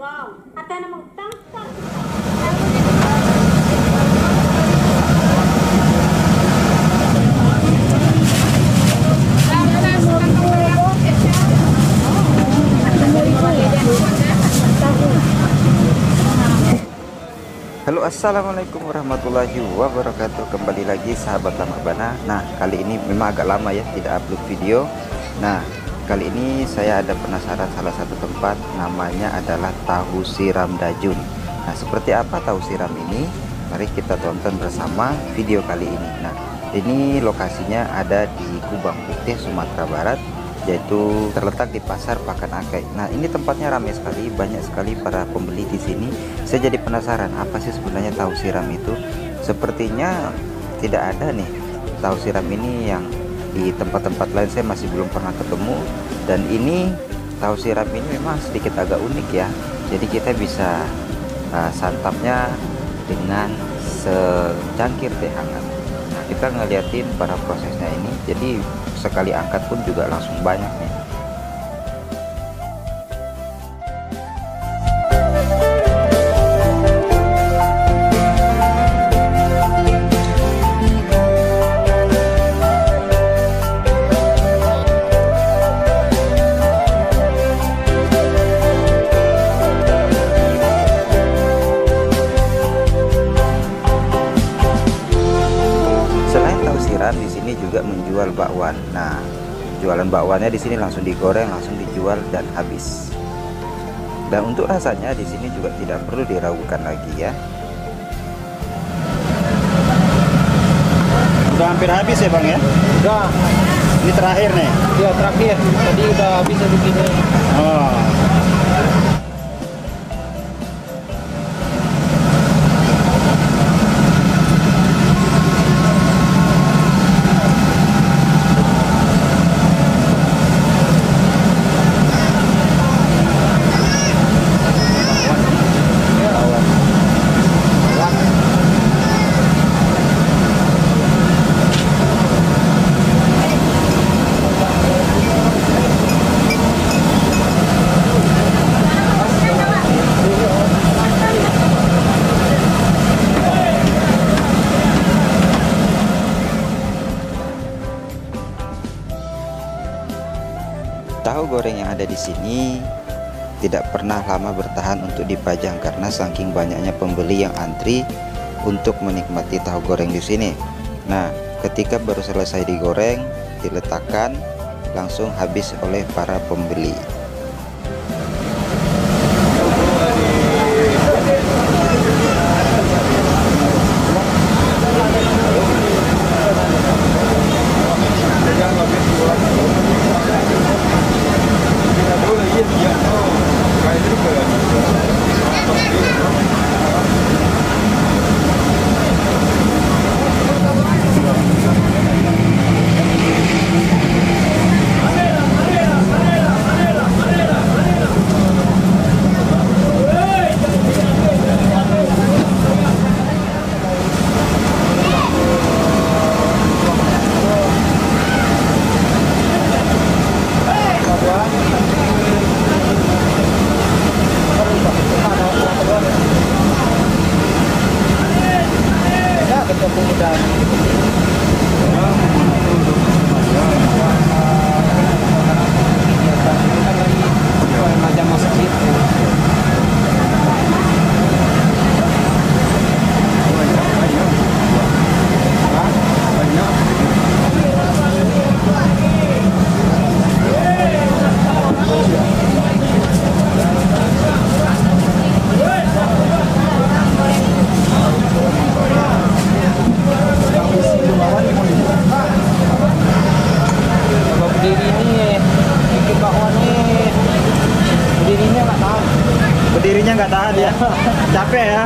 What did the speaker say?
Ada namang tangkap. Halo, assalamualaikum warahmatullahi wabarakatuh. Kembali lagi sahabat lama Bana. Nah, kali ini memang agak lama ya tidak upload video. Nah, kali ini saya ada penasaran salah satu tempat, namanya adalah tahu siram Dajun. Nah, seperti apa tahu siram ini? Mari kita tonton bersama video kali ini. Nah, ini lokasinya ada di Kubang Putih, Sumatera Barat, yaitu terletak di Pasar Pakan Akai. Nah, ini tempatnya ramai sekali, banyak sekali para pembeli di sini. Saya jadi penasaran, apa sih sebenarnya tahu siram itu? Sepertinya tidak ada nih tahu siram ini yang di tempat-tempat lain, saya masih belum pernah ketemu. Dan ini tahu siram ini memang sedikit agak unik ya. Jadi kita bisa santapnya dengan secangkir teh hangat. Nah, kita ngeliatin para prosesnya ini. Jadi sekali angkat pun juga langsung banyak nih. Di sini juga menjual bakwan. Nah, jualan bakwannya di sini langsung digoreng, langsung dijual dan habis. Dan untuk rasanya di sini juga tidak perlu diragukan lagi ya. Udah hampir habis ya Bang ya? Udah. Ini terakhir nih? Iya terakhir. Tadi udah bisa begini. Oh. Tahu goreng yang ada di sini tidak pernah lama bertahan untuk dipajang karena saking banyaknya pembeli yang antri untuk menikmati tahu goreng di sini. Nah, ketika baru selesai digoreng, diletakkan, langsung habis oleh para pembeli. Berdirinya nggak tahan ya? Capek ya?